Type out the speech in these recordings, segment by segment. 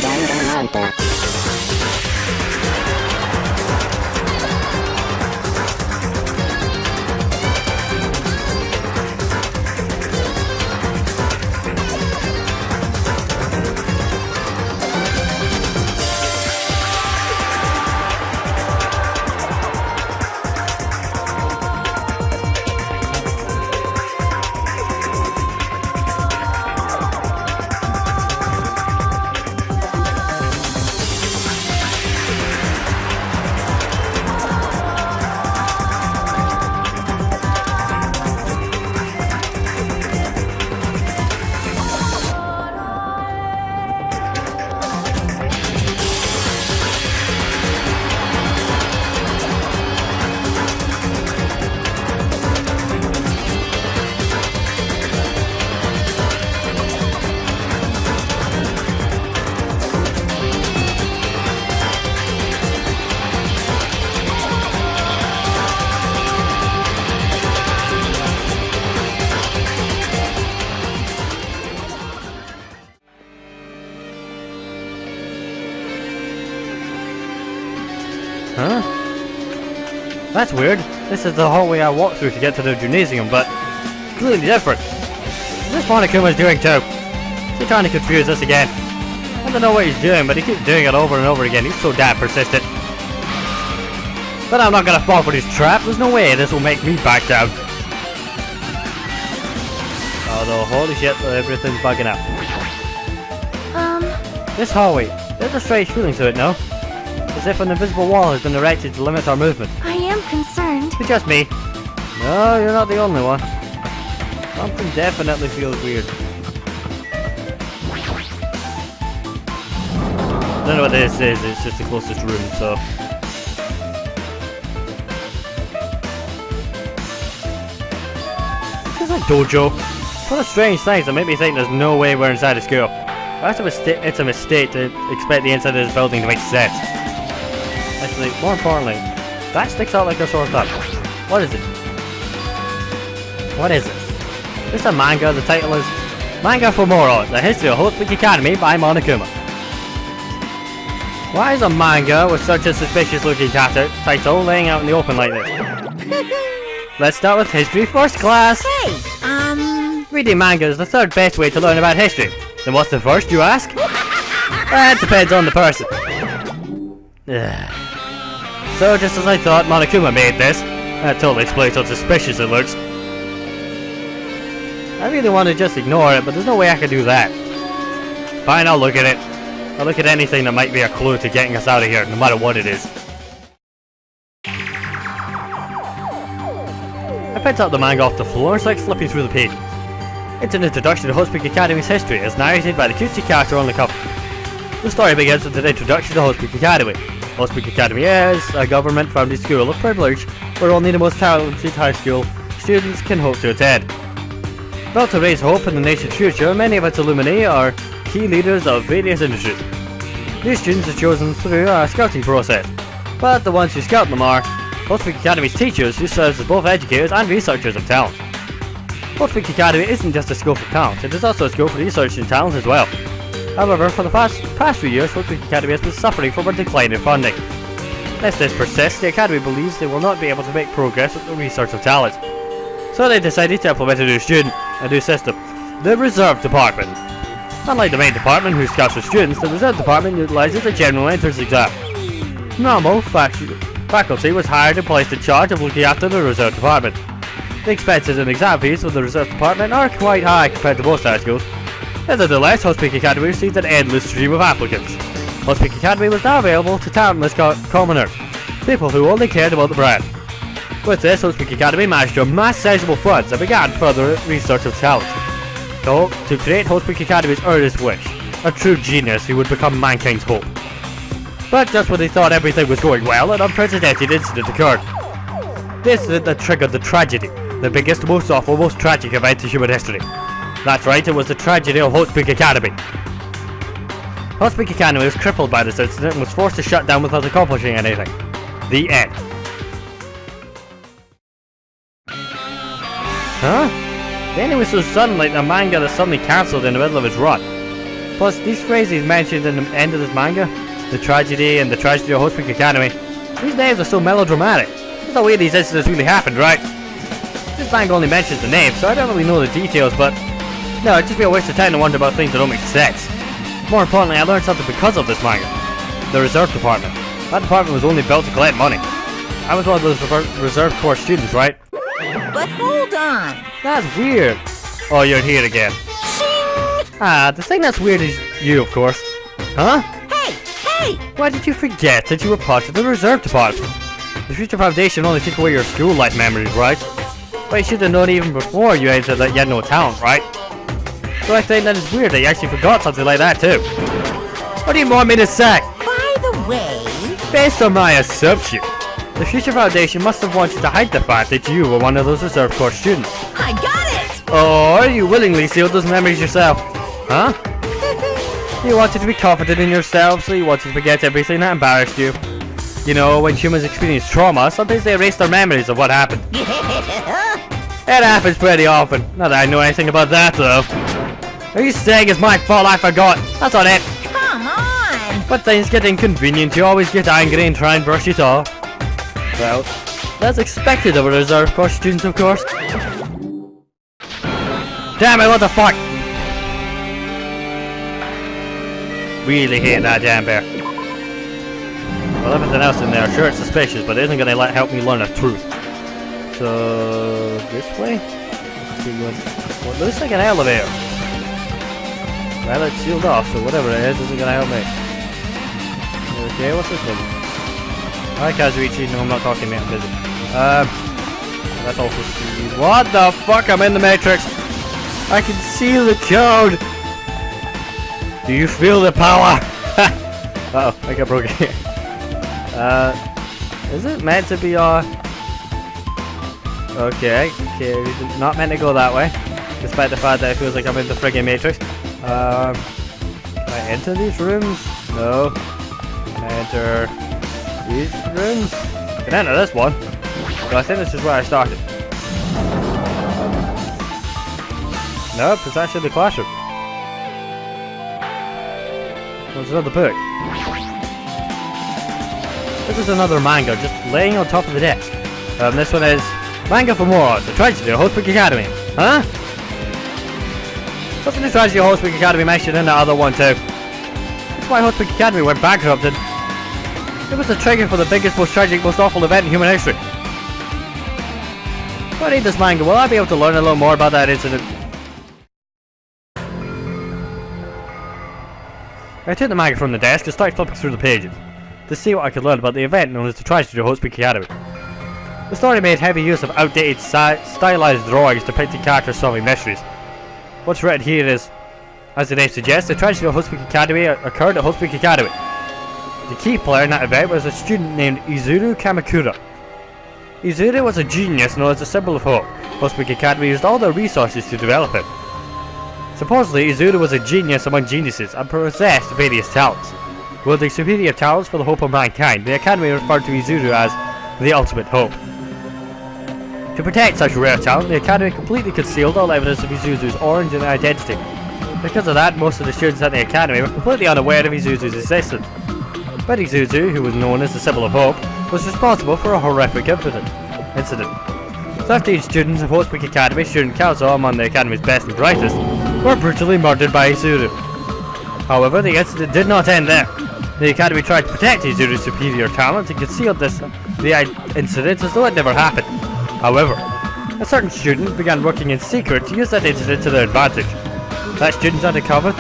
DanganRonpa. Huh? That's weird. This is the hallway I walked through to get to the gymnasium, but clearly different. This Monokuma's doing too. Is he trying to confuse us again? I don't know what he's doing, but he keeps doing it over and over again. He's so damn persistent. But I'm not gonna fall for his trap. There's no way this will make me back down. Although, holy shit, everything's bugging out. This hallway, there's a strange feeling to it, no? As if an invisible wall has been erected to limit our movement. I am concerned. It's just me. No, you're not the only one. Something definitely feels weird. I don't know what this is, it's just the closest room, so... This is a dojo. What a strange things that make me think there's no way we're inside a school. It's a mistake to expect the inside of this building to make sense. Actually, more importantly, that sticks out like a sore thumb. What is it? What is this? Is this a manga? The title is Manga for Morons, A History of Hope's Peak Academy by Monokuma. Why is a manga with such a suspicious looking title laying out in the open like this? Let's start with history first, class! Hey, reading manga is the third best way to learn about history. Then what's the first, you ask? That depends on the person. So, just as I thought, Monokuma made this. That totally explains how suspicious it looks. I really want to just ignore it, but there's no way I can do that. Fine, I'll look at it. I'll look at anything that might be a clue to getting us out of here, no matter what it is. I picked up the manga off the floor and started flipping through the pages. It's an introduction to Hope's Peak Academy's history, as narrated by the cutesy character on the cover. The story begins with an introduction to Hope's Peak Academy. Hope's Peak Academy is a government-funded school of privilege where only the most talented high school students can hope to attend. Built to raise hope in the nation's future, many of its alumni are key leaders of various industries. These students are chosen through a scouting process, but the ones who scout them are Hope's Peak Academy's teachers, who serve as both educators and researchers of talent. Hope's Peak Academy isn't just a school for talent, it is also a school for research and talent as well. However, for the past few years, Hope's Peak Academy has been suffering from a decline in funding. If this persists, the Academy believes they will not be able to make progress with the research of talent. So they decided to implement a new system, the Reserve Department. Unlike the main department, who scouts for students, the Reserve Department utilizes a general entrance exam. Normal faculty was hired and placed in charge of looking after the Reserve Department. The expenses and exam fees for the Reserve Department are quite high compared to most high schools. Nevertheless, Hope's Peak Academy received an endless stream of applicants. Hope's Peak Academy was now available to talentless commoners, people who only cared about the brand. With this, Hope's Peak Academy managed to amass sizable funds and began further research of talent. To create Hope's Peak Academy's earnest wish, a true genius who would become mankind's hope. But just when they thought everything was going well, an unprecedented incident occurred. This incident that triggered the tragedy, the biggest, most awful, most tragic event in human history. That's right, it was the tragedy of Hope's Peak Academy. Hospic Academy was crippled by this incident and was forced to shut down without accomplishing anything. The end. Huh? The ending was so sudden, like the manga that suddenly cancelled in the middle of its run. Plus, these phrases mentioned in the end of this manga, the tragedy and the tragedy of Hospic Academy, these names are so melodramatic. There's no way these incidents really happened, right? This manga only mentions the names, so I don't really know the details, but no, it'd just be a waste of time to wonder about things that don't make sense. More importantly, I learned something because of this manga. The reserve department. That department was only built to collect money. I was one of those reserve corps students, right? But hold on. That's weird. Oh, you're here again. Shing! Ah, the thing that's weird is you, of course. Huh? Hey! Why did you forget that you were part of the reserve department? The Future Foundation only took away your school life memories, right? But you should have known even before you entered that you had no talent, right? So I think that it's weird that you actually forgot something like that too. What do you want me to say? By the way... Based on my assumption, the Future Foundation must have wanted to hide the fact that you were one of those reserve corps students. I got it! Or you willingly sealed those memories yourself. Huh? You wanted to be confident in yourself, so you wanted to forget everything that embarrassed you. You know, when humans experience trauma, sometimes they erase their memories of what happened. It happens pretty often. Not that I know anything about that, though. Are you saying it's my fault I forgot? That's not it. Come on! But things get inconvenient, you always get angry and try and brush it off. Well, that's expected of a reserve corps student, of course. Damn it, what the fuck? Really hate that damn bear. Well, everything else in there, sure it's suspicious, but it isn't going to help me learn the truth. So, this way? What looks like an elevator. Well, it's sealed off, so whatever it is isn't going to help me. Okay, what's this one? Hi, Kazuichi. No, I'm not talking, mate. I'm busy. That's also speed. What the fuck? I'm in the Matrix. I can see the code. Do you feel the power? Uh oh, I got broken here. Is it meant to be Okay, not meant to go that way. Despite the fact that it feels like I'm in the friggin' Matrix. Can I enter these rooms? No. Can I enter these rooms? Can I enter this one? So I think this is where I started. Nope, it's actually the classroom. There's another book. This is another manga, just laying on top of the desk. This one is Manga for Morons, The Tragedy of Hospic Academy. Huh? Wasn't the Tragedy of Hospic Academy mentioned in the other one too? That's why Hospic Academy went bankrupt and it was the trigger for the biggest, most tragic, most awful event in human history. If I read this manga, will I be able to learn a little more about that incident? I took the manga from the desk and started flipping through the pages to see what I could learn about the event known as the Tragedy of Hospic Academy. The story made heavy use of outdated stylized drawings depicting characters solving mysteries. What's written here is, as the name suggests, the Tragedy of Hospic Academy occurred at Hospic Academy. The key player in that event was a student named Izuru Kamakura. Izuru was a genius known as a symbol of hope. Hospic Academy used all their resources to develop him. Supposedly, Izuru was a genius among geniuses and possessed various talents. Wielding superior talents for the hope of mankind, the Academy referred to Izuru as the ultimate hope. To protect such rare talent, the Academy completely concealed all evidence of Izuzu's origin and identity. Because of that, most of the students at the Academy were completely unaware of Izuzu's existence. But Izuzu, who was known as the symbol of hope, was responsible for a horrific incident. 13 students of Hospic Academy Student Council, among the Academy's best and brightest, were brutally murdered by Izuru. However, the incident did not end there. The Academy tried to protect Izuru's superior talent and concealed the incident as though it never happened. However, a certain student began working in secret to use that incident to their advantage. That student uncovered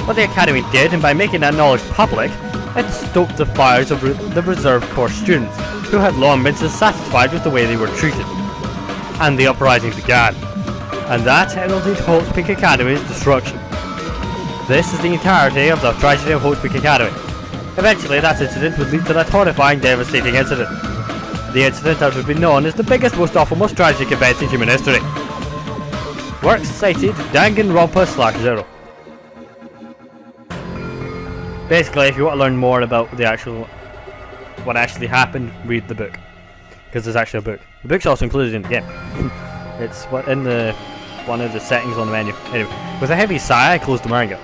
what the Academy did, and by making that knowledge public, it stoked the fires of the reserve corps students, who had long been dissatisfied with the way they were treated. And the uprising began. And that heralded Hospic Academy's destruction. This is the entirety of the Tragedy of Hospic Academy. Eventually, that incident would lead to that horrifying, devastating incident. The incident that would be known as the biggest, most awful, most tragic event in human history. Works cited DanganRonpa /0. Basically, if you want to learn more about the actual what actually happened, read the book, because there's actually a book. The book's also included in the game. It's in the one of the settings on the menu. Anyway, with a heavy sigh, I closed the manga.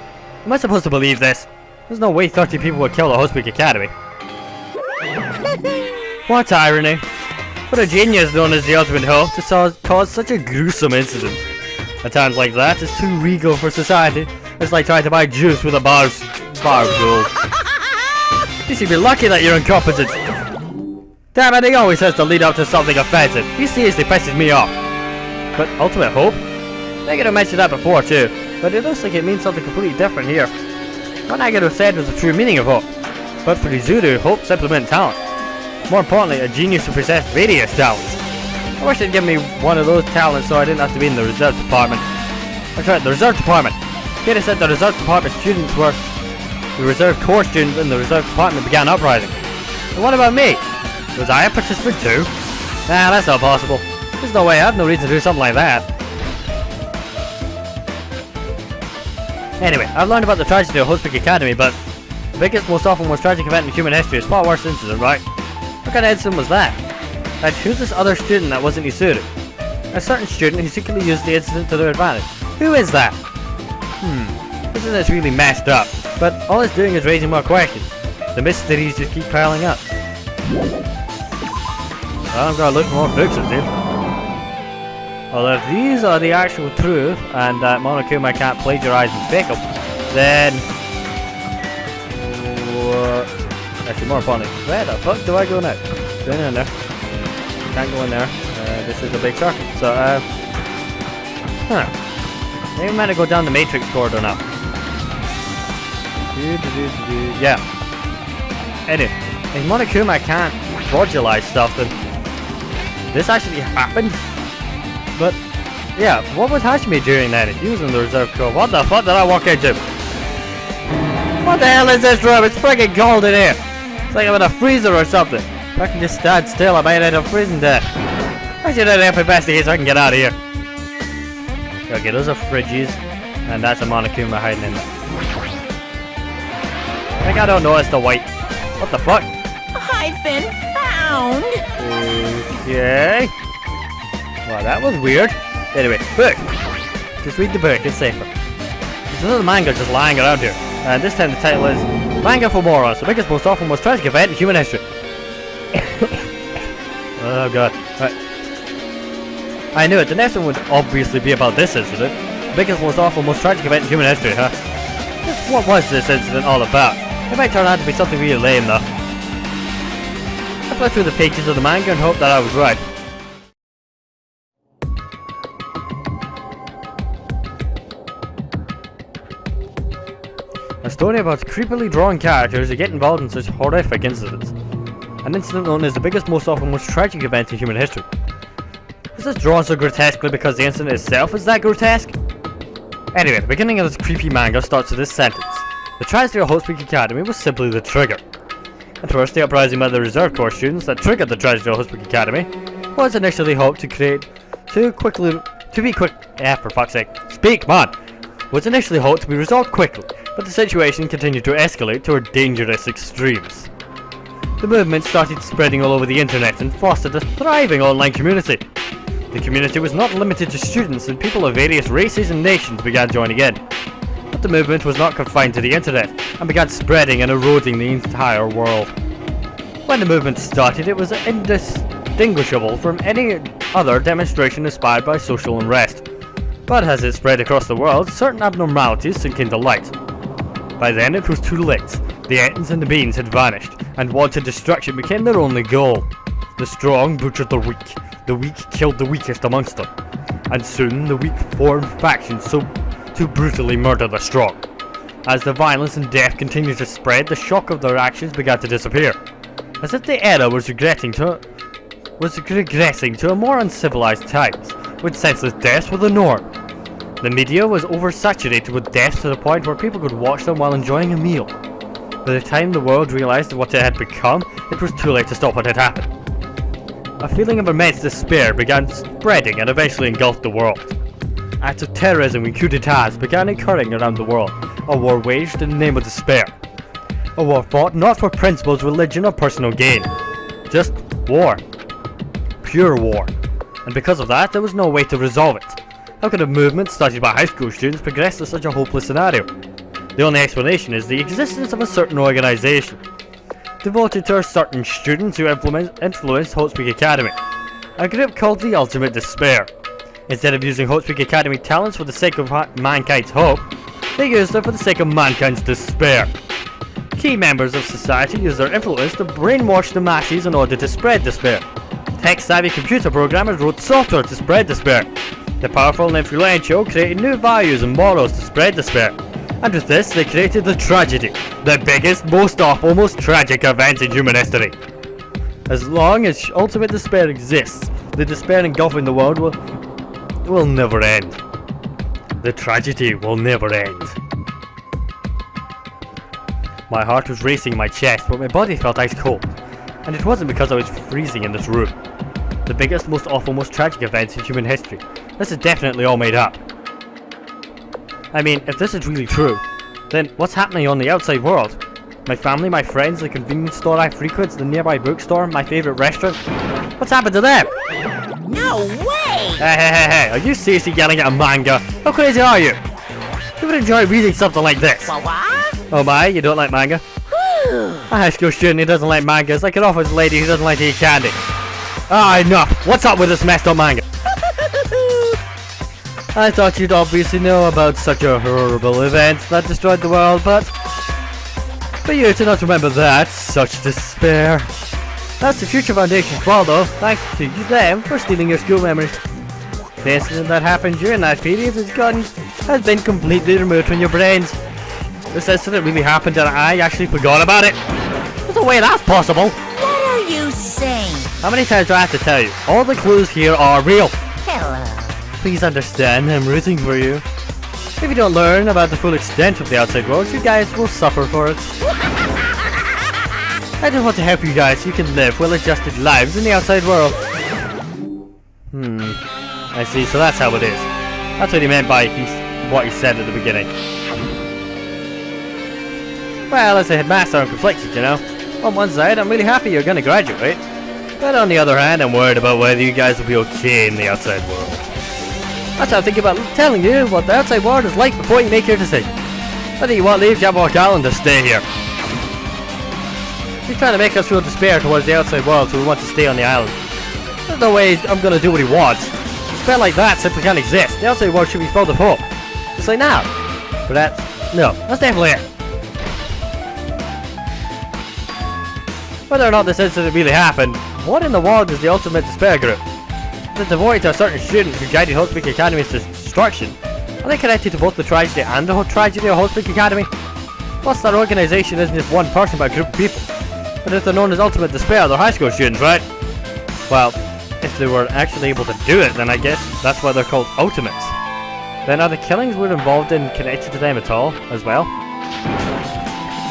Am I supposed to believe this? There's no way 30 people would kill the Hospic Academy. What irony! For a genius known as the Ultimate Hope to cause such a gruesome incident. At times like that, it's too regal for society. It's like trying to buy juice with a bar of gold. You should be lucky that you're incompetent. Damn it, he always has to lead up to something offensive. He seriously pisses me off. But Ultimate Hope? I could have mentioned that before too, but it looks like it means something completely different here. What I could have said was the true meaning of hope. But for Izuru, hope simply meant talent. More importantly, a genius who possessed various talents. I wish they'd give me one of those talents so I didn't have to be in the reserve department. That's right, the reserve department. Here it said the reserve department students were the reserve corps students in the reserve department began uprising. And what about me? Was I a participant too? Nah, that's not possible. There's no way, I have no reason to do something like that. Anyway, I've learned about the tragedy of Hospic Academy, but the biggest, most awful, most tragic event in human history is far worse incident, right? What kind of incident was that? And who's this other student that wasn't Izuru? A certain student who secretly used the incident to their advantage. Who is that? Isn't this really messed up? But all it's doing is raising more questions. The mysteries just keep piling up. Well, I'm gonna look for more books of this. Well, if these are the actual truth, and that Monokuma can't plagiarize and fake them, then... Actually, more importantly, where the fuck do I go now? Going in there. Can't go in there. This is a big circle. So, maybe I'm meant to go down the Matrix corridor now. Yeah. Anyway, if Monokuma can't fraudulate stuff, then this actually happened. But yeah, what was Hashime doing then? If he was in the reserve corps, what the fuck did I walk into? What the hell is this room? It's freaking cold in here. It's like I'm in a freezer or something. If I can just stand still, I might end up freezing to death. I should have investigate so I can get out of here. Okay, those are fridges, and that's a Monokuma hiding in there. I think I don't notice the white. What the fuck? I've been found. Okay. Wow, that was weird. Anyway, book. Just read the book, it's safer. There's another manga just lying around here. And this time the title is Manga for Morons, the biggest, most awful, most tragic event in human history. Oh god. Right. I knew it, the next one would obviously be about this incident. The biggest, most awful, most tragic event in human history, huh? Just what was this incident all about? It might turn out to be something really lame though. I flipped through the pages of the manga and hoped that I was right. A story about creepily drawn characters who get involved in such horrific incidents. An incident known as the biggest, most awful, most tragic event in human history. Is this drawn so grotesquely because the incident itself is that grotesque? Anyway, the beginning of this creepy manga starts with this sentence. The tragedy of Hospic Academy was simply the trigger. At first, the uprising by the Reserve Corps students that triggered the tragedy of Hospic Academy was initially hoped to was initially hoped to be resolved quickly, but the situation continued to escalate toward dangerous extremes. The movement started spreading all over the internet and fostered a thriving online community. The community was not limited to students, and people of various races and nations began joining in. But the movement was not confined to the internet, and began spreading and eroding the entire world. When the movement started, it was indistinguishable from any other demonstration inspired by social unrest. But as it spread across the world, certain abnormalities sank into light. By then it was too late. The ends and the beans had vanished, and wanted destruction became their only goal. The strong butchered the weak killed the weakest amongst them, and soon the weak formed factions to brutally murder the strong. As the violence and death continued to spread, the shock of their actions began to disappear, as if the era was regressing to a more uncivilized times, when senseless deaths were the norm. The media was oversaturated with deaths to the point where people could watch them while enjoying a meal. By the time the world realized what it had become, it was too late to stop what had happened. A feeling of immense despair began spreading and eventually engulfed the world. Acts of terrorism and coups d'etats began occurring around the world, a war waged in the name of despair. A war fought not for principles, religion, or personal gain. Just war. Pure war. And because of that, there was no way to resolve it. How could a movement started by high school students progress to such a hopeless scenario? The only explanation is the existence of a certain organization, devoted to certain students who influenced Hotespeak Academy. A group called the Ultimate Despair. Instead of using Hotespeak Academy talents for the sake of mankind's hope, they used them for the sake of mankind's despair. Key members of society use their influence to brainwash the masses in order to spread despair. Tech-savvy computer programmers wrote software to spread despair. The powerful and influential created new values and morals to spread despair. And with this, they created the tragedy, the biggest, most awful, most tragic event in human history. As long as ultimate despair exists, the despair engulfing the world will never end. The tragedy will never end. My heart was racing in my chest, but my body felt ice cold. And it wasn't because I was freezing in this room. The biggest, most awful, most tragic events in human history. This is definitely all made up. I mean, if this is really true, then what's happening on the outside world? My family, my friends, the convenience store I frequent, the nearby bookstore, my favourite restaurant. What's happened to them? No way! Hey, are you seriously yelling at a manga? How crazy are you? Who would enjoy reading something like this? What? Oh my, you don't like manga? A high school student who doesn't like mangas, like an office lady who doesn't like to eat candy. Ah, enough! What's up with this messed up manga? I thought you'd obviously know about such a horrible event that destroyed the world, but for you to not remember that, such despair. That's the Future Foundation's fault though, thanks to them for stealing your school memories. The incident that happened during that period has been completely removed from your brains. This incident really happened and I actually forgot about it. There's no way that's possible. What are you saying? How many times do I have to tell you? All the clues here are real. Hello. Please understand, I'm rooting for you. If you don't learn about the full extent of the outside world, you guys will suffer for it. I just want to help you guys so you can live well-adjusted lives in the outside world. I see, so that's how it is. That's what he meant by what he said at the beginning. Well, as a headmaster, I'm conflicted, you know. On one side, I'm really happy you're gonna graduate. But on the other hand, I'm worried about whether you guys will be okay in the outside world. That's how I'm thinking about telling you what the outside world is like before you make your decision. Whether you want to leave Jamboree Island or stay here. He's trying to make us feel despair towards the outside world, so we want to stay on the island. There's no way I'm gonna do what he wants. Despair like that simply can't exist. The outside world should be filled with hope. Just like now. But that's definitely it. Whether or not this incident really happened, what in the world is the Ultimate Despair Group? Is it devoted to a certain student who guided Hotespeak Academy's destruction? Are they connected to both the tragedy and the whole tragedy of Hotespeak Academy? Plus, that organisation isn't just one person but a group of people. But if they're known as Ultimate Despair, they're high school students, right? Well, if they were actually able to do it, then I guess that's why they're called Ultimates. Then are the killings we're involved in connected to them at all, as well?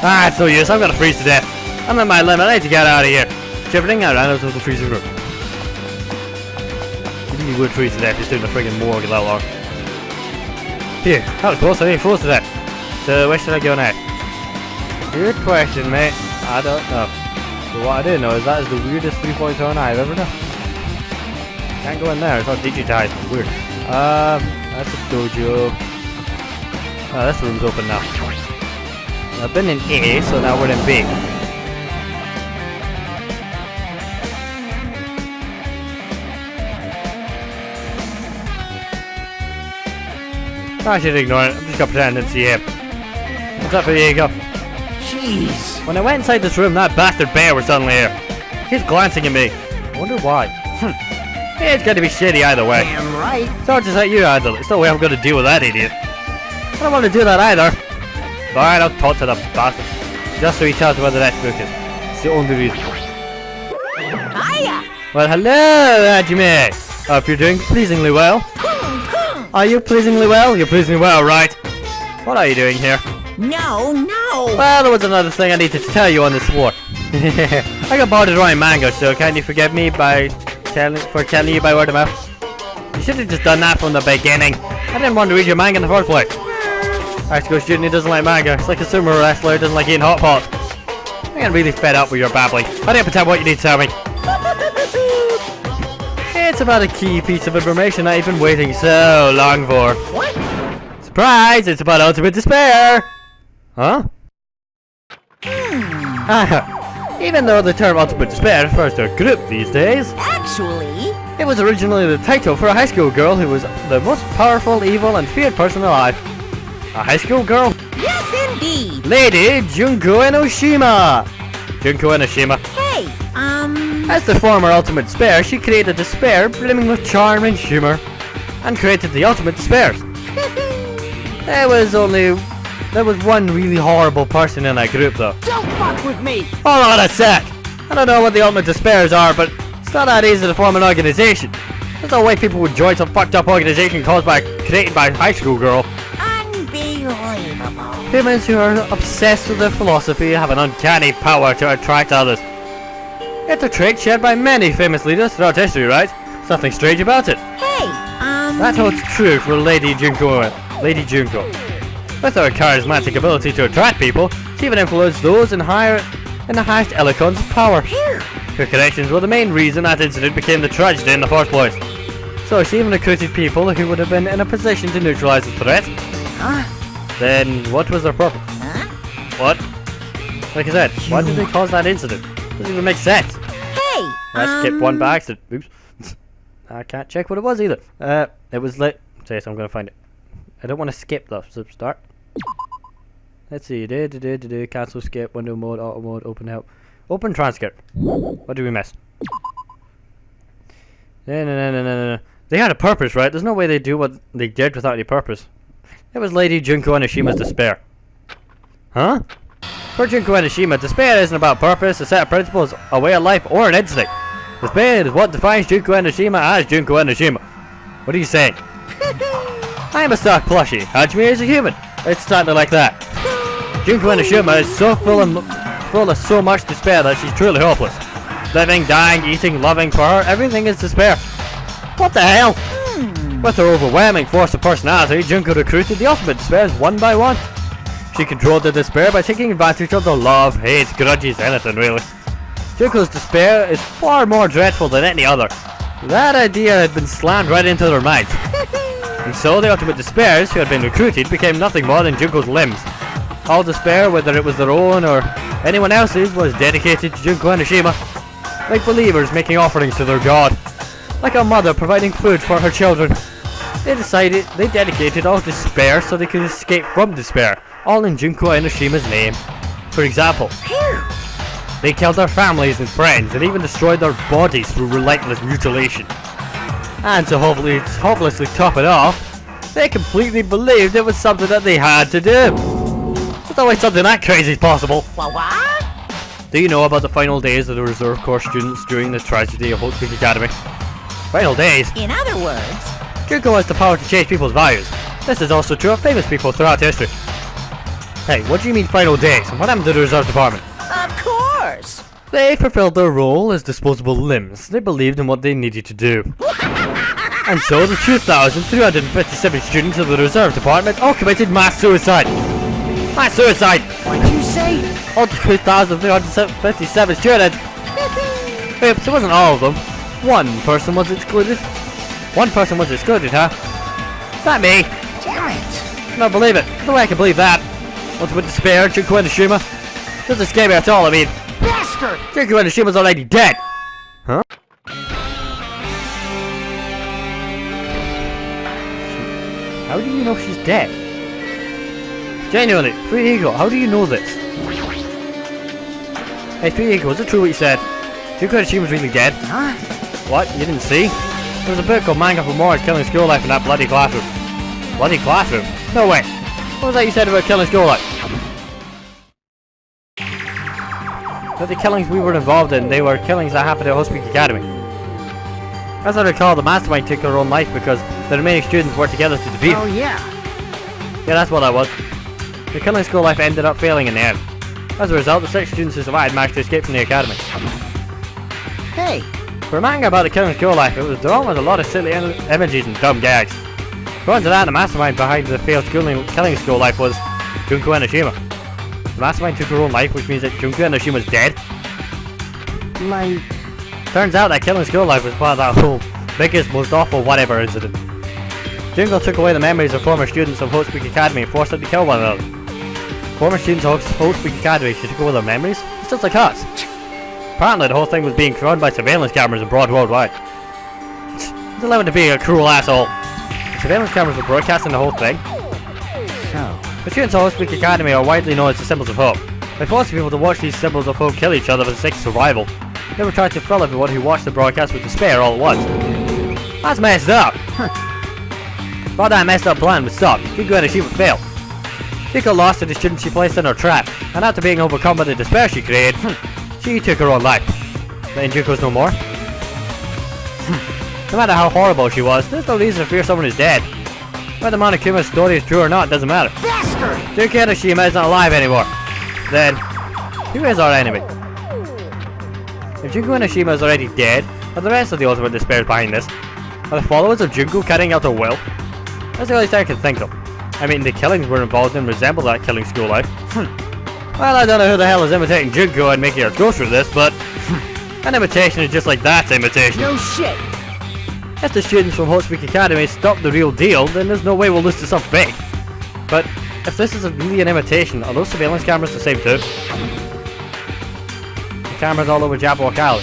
Ah, it's no use, I'm gonna freeze to death. I'm at my limit, I need to get out of here. Shivering, I ran out of the freezing room. You think you would freeze to death just doing the friggin' morgue that long. Phew, that was close, I nearly froze to death. So where should I go next? Good question, mate. I don't know. But what I do know is that is the weirdest 3-point turn I've ever done. Can't go in there, it's not digitized, it's weird. That's a dojo. Oh, this room's open now. I've been in A, so now we're in B. I should ignore it, I'm just gonna pretend I didn't see him. What's up, Diego? Jeez. When I went inside this room, that bastard bear was suddenly here. He's glancing at me. I wonder why. It's gonna be shitty either way. Damn right. So just like you, Adel. There's no way I'm gonna deal with that idiot. I don't want to do that either. Alright, I'll talk to the bastard. Just so he tells me where the next book is. It's the only reason. Hiya. Well, hello, Hajime. Hope you're doing pleasingly well. Are you pleasingly well? You're pleasingly well, right? What are you doing here? No. Well, there was another thing I needed to tell you on this floor. I got bored of drawing manga, so can you forgive me by telling you by word of mouth? You should have just done that from the beginning. I didn't want to read your manga in the first place. High school student who doesn't like manga. It's like a sumo wrestler who doesn't like eating hot pots. I'm getting really fed up with your babbling. Hurry up and tell me what you need to tell me. It's about a key piece of information that you've been waiting so long for. What? Surprise! It's about ultimate despair! Huh? Even though the term ultimate despair refers to a group these days, Actually, it was originally the title for a high school girl who was the most powerful, evil, and feared person alive. A high school girl? yes indeed. Lady Junko Enoshima! Junko Enoshima. Hey, As the former ultimate despair, she created despair brimming with charm and humour, and created the ultimate despairs. There was one really horrible person in that group though. don't fuck with me. Hold on a sec! I don't know what the ultimate despairs are, but it's not that easy to form an organisation. There's no way people would join some fucked up organisation created by a high school girl. Unbelievable. Humans who are obsessed with their philosophy have an uncanny power to attract others. It's a trait shared by many famous leaders throughout history, right? There's nothing strange about it. Hey, That holds true for Lady Junko. With her charismatic ability to attract people, she even influenced those in the highest echelons of power. Her connections were the main reason that incident became the tragedy in the first place. So she even recruited people who would have been in a position to neutralize the threat. Then what was their purpose? What? Like I said, why did they cause that incident? Doesn't even make sense. hey, I skipped one by accident. Oops. I can't check what it was either. It was lit. Say so I'm gonna find it. I don't want to skip though, so start. Let's see. Cancel, skip, window mode, auto mode, open help. Open transcript. What did we miss? No. They had a purpose, right? There's no way they do what they did without any purpose. It was Lady Junko Enoshima's despair. Huh? For Junko Enoshima, despair isn't about purpose, a set of principles, a way of life, or an instinct. Despair is what defines Junko Enoshima as Junko Enoshima. What are you saying? I am a stock plushie. Hajime is a human. It's starting like that. Junko Enoshima is so full of so much despair that she's truly hopeless. Living, dying, eating, loving, for her, everything is despair. What the hell? With her overwhelming force of personality, Junko recruited the ultimate despairs one by one. She controlled the despair by taking advantage of the love, hate, grudges, anything really. Junko's despair is far more dreadful than any other. That idea had been slammed right into their minds. And so the ultimate despairs who had been recruited became nothing more than Junko's limbs. All despair, whether it was their own or anyone else's, was dedicated to Junko Enoshima. Like believers making offerings to their god. Like a mother providing food for her children. They dedicated all despair so they could escape from despair, all in Junko Enoshima's name. For example, they killed their families and friends and even destroyed their bodies through relentless mutilation. And to hopelessly top it off, they completely believed it was something that they had to do. There's always something that crazy is possible. what? Do you know about the final days of the reserve corps students during the tragedy of Hope Peak Academy? Final days? In other words, Junko has the power to change people's values. This is also true of famous people throughout history. Hey, what do you mean final days? What happened to the reserve department? of course. They fulfilled their role as disposable limbs. They believed in what they needed to do. And so the 2,357 students of the reserve department all committed mass suicide. Mass suicide! What did you say? All 2,357 students! Oops, it wasn't all of them. One person was excluded. One person was excluded, huh? Is that me? Damn it. I don't believe it. No way I can believe that. Ultimate despair, Junko Enoshima. Doesn't scare me at all, I mean. Bastard. Junko Enoshima's already dead! Huh? How do you know she's dead? Genuinely, Free Eagle, how do you know this? Hey, Free Eagle, is it true what you said? Junko Enoshima's really dead? Huh? What? You didn't see? There was a book called Manga for More Killing School Life in that bloody classroom. Bloody classroom? No way. What was that you said about killing school life? But the killings we were involved in, they were killings that happened at Hospital Academy. As I recall, the mastermind took her own life because the remaining students worked together to defeat her. Oh yeah. Yeah, that's what that was. The killing school life ended up failing in the end. As a result, the 6 students who survived managed to escape from the academy. Hey. For a manga about the killing school life, it was drawn with a lot of silly images and dumb gags. According to that, the mastermind behind the failed killing school life was Junko Enoshima. The mastermind took her own life, which means that Junko Enochima's dead. Like, Turns out that killing school life was part of that whole biggest, most awful whatever incident. Junko took away the memories of former students of Hope Speak Academy and forced them to kill one another. Former students of Hope Speak Academy, she took away their memories? It's just like us. Apparently the whole thing was being run by surveillance cameras abroad worldwide. It's allowed to be a cruel asshole. The surveillance cameras were broadcasting the whole thing. so. The students of Hope Speak Academy are widely known as the symbols of hope. By forcing people to watch these symbols of hope kill each other for the sake of survival, they were trying to fill everyone who watched the broadcast with despair all at once. That's messed up! Thought that messed up plan would stop, Junko Enochima failed. Junko lost to the students she placed in her trap, and after being overcome by the despair she created, she took her own life. Then Junko's no more. No matter how horrible she was, there's no reason to fear someone who's dead. Whether Monokuma's story is true or not doesn't matter. Bastard! Junko Enochima is not alive anymore. Then, who is our enemy? If Junko Enochima is already dead, are the rest of the ultimate despair behind this? Are the followers of Junko carrying out their will? That's the only thing I can think of. I mean, the killings we're involved in resemble that killing school life. Well, I don't know who the hell is imitating Junko and making us go through this, but an imitation is just like that imitation. No shit! If the students from Hope Speak Academy stop the real deal, then there's no way we'll lose to some fake. But if this is really an imitation, are those surveillance cameras the same too? The cameras all over Jabberwock Alley.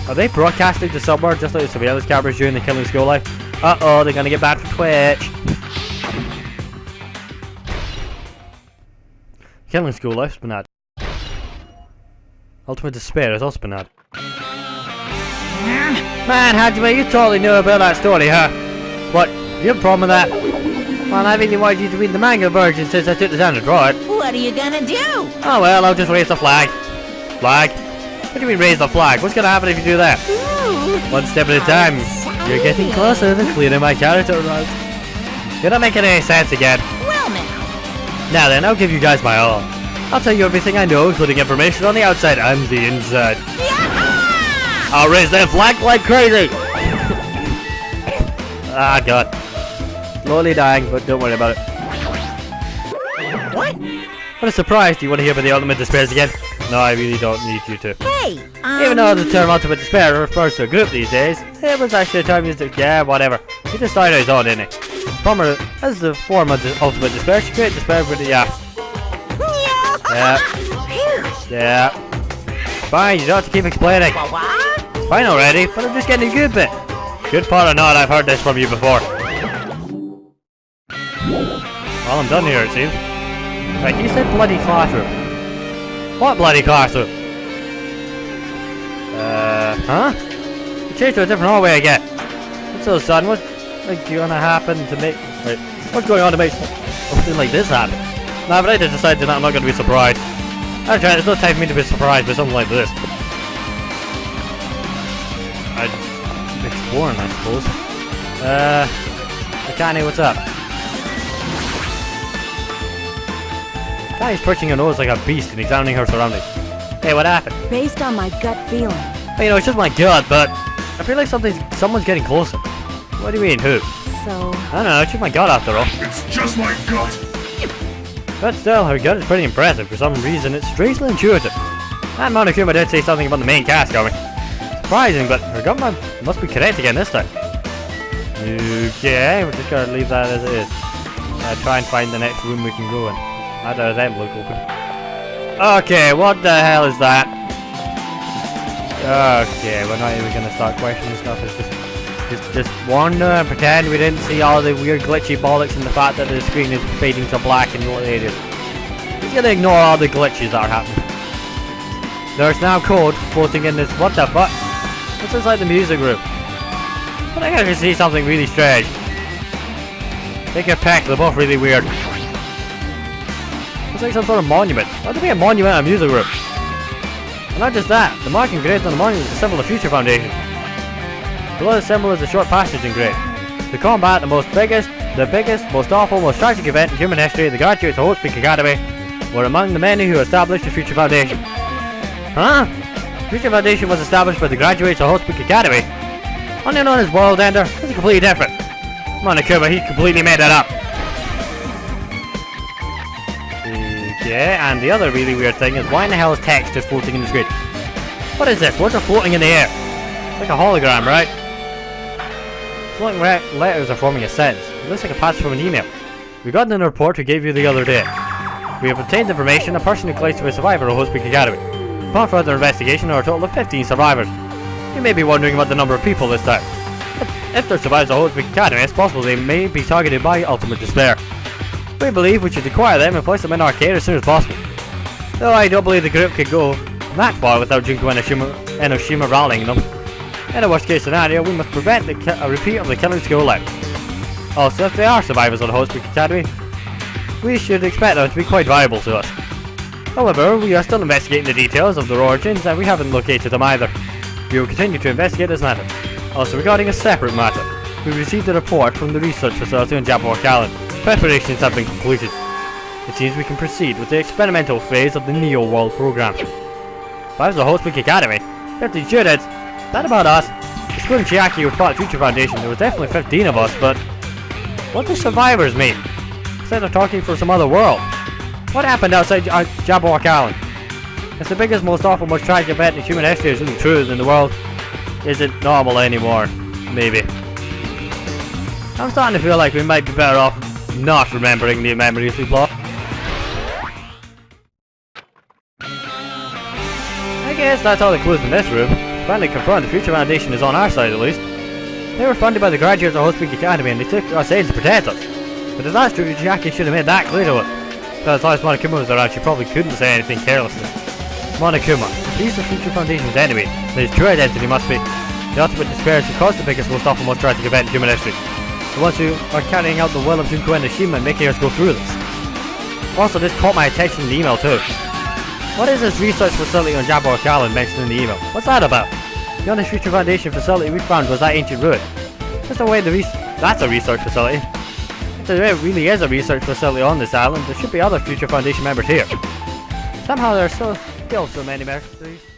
Are they broadcasting to somewhere just like the surveillance cameras during the killing school life? Uh-oh, they're gonna get banned from Twitch. Killing school life's been had. Ultimate despair has also been had. Man, Hajime, you totally knew about that story, huh? What? You have a problem with that? Well, I really wanted you to read the manga version since I took the time to draw it. What are you gonna do? Oh well, I'll just raise the flag. Flag? What do you mean raise the flag? What's gonna happen if you do that? Ooh. One step at a time. You're getting closer to clearing my character out. You're not making any sense again. Well now. Now then, I'll give you guys my all. I'll tell you everything I know, including information on the outside and the inside. Yaha! I'll raise that flag like crazy! Ah, God. Slowly dying, but don't worry about it. What? What a surprise! Do you want to hear about the ultimate despairs again? No, I really don't need you to. Hey, Even though the term ultimate despair refers to a group these days, it was actually a term used to... Yeah, whatever. He just started his own, didn't he? Former, as the form of the ultimate despair, she created despair with the... Yeah. Yeah. Fine, you don't have to keep explaining. What? It's fine already, but I'm just getting a good bit. Good part or not, I've heard this from you before. Well, I'm done here, it seems. Right, you said bloody classroom. What bloody classroom? Huh? You changed to a different hallway again. What's so sudden? What's gonna happen to make... Wait, what's going on to make something like this happen? Nah, but I just decided that I'm not gonna be surprised. Actually, there's no time for me to be surprised by something like this. I'm exploring, I suppose. Akane, what's up? Akane's perching her nose like a beast and examining her surroundings. Hey, what happened? Based on my gut feeling. Well, you know, it's just my gut, but I feel like someone's getting closer. What do you mean, who? So, I don't know, it's just my gut after all. It's just my gut. But still, her gut is pretty impressive. For some reason, it's strangely intuitive. That Monokuma did say something about the main cast coming. Surprising, but her gut must be correct again this time. Okay, we're just gonna leave that as it is. Try and find the next room we can go in. That does that look open. Okay, what the hell is that? Okay, we're not even gonna start questioning stuff. It's just wander and pretend we didn't see all the weird glitchy bollocks and the fact that the screen is fading to black in little areas. Just gonna ignore all the glitches that are happening. There's now code floating in this. What the fuck? What's inside the music room? I think I can see something really strange. Take a peck, they're both really weird. Looks like some sort of monument. Why would there be a monument in a music room? And not just that, the mark engraved on the monument is a symbol of Future Foundation. Below the symbol is a short passage engraved. The combat, the biggest, most awful, most tragic event in human history, the graduates of Hope Speak Academy were among the many who established the Future Foundation. Huh? Future Foundation was established by the graduates of Hope Speak Academy. Only known as World Ender, this is completely different. Monokuma, he completely made that up. Yeah, and the other really weird thing is why in the hell is text just floating in the screen? What is this? Words are floating in the air. It's like a hologram, right? Floating letters are forming a sentence. It looks like a passage from an email. We got in a report we gave you the other day. We have obtained information a person who claims to be a survivor of Hospic Academy. Upon further investigation, there are a total of 15 survivors. You may be wondering about the number of people this time. If there survives a Hospic Academy, it's possible they may be targeted by ultimate despair. We believe we should acquire them and place them in our care as soon as possible. Though I don't believe the group could go that far without Junko and Enoshima rallying them. In a worst case scenario, we must prevent a repeat of the killing school life. Also, if they are survivors of the Hospic Academy, we should expect them to be quite valuable to us. However, we are still investigating the details of their origins and we haven't located them either. We will continue to investigate this matter. Also, regarding a separate matter, we received a report from the research facility on Jabberwock Island. Preparations have been completed. It seems we can proceed with the experimental phase of the Neo World program. Survivors of the Hospic Academy? 15 students? That about us. Excluding Chiaki was part of Future Foundation, there was definitely 15 of us, but what do survivors mean? Instead of talking for some other world. What happened outside Jabberwock Island? It's the biggest, most awful, most tragic event in human history is really true in the world. Isn't normal anymore. Maybe. I'm starting to feel like we might be better off not remembering the memories we've lost. I guess that's all the clues in this room. Finally confirmed the Future Foundation is on our side at least. They were funded by the graduates of Hospic Academy and they took us in to protect us. But if that's true, Jackie should have made that clear to us. But as long as Monokuma was around, she probably couldn't say anything carelessly. Monokuma, if he's the Future Foundation's enemy, then his true identity must be the ultimate despair who caused the biggest, most awful, most tragic event in human history. The ones who are carrying out the will of Junko and Enoshima and making us go through this. Also, this caught my attention in the email too. What is this research facility on Jabberwock Island mentioned in the email? What's that about? The only Future Foundation facility we found was that ancient ruin. That's the way that's a research facility. If there really is a research facility on this island, there should be other Future Foundation members here. Somehow there are still so many mysteries.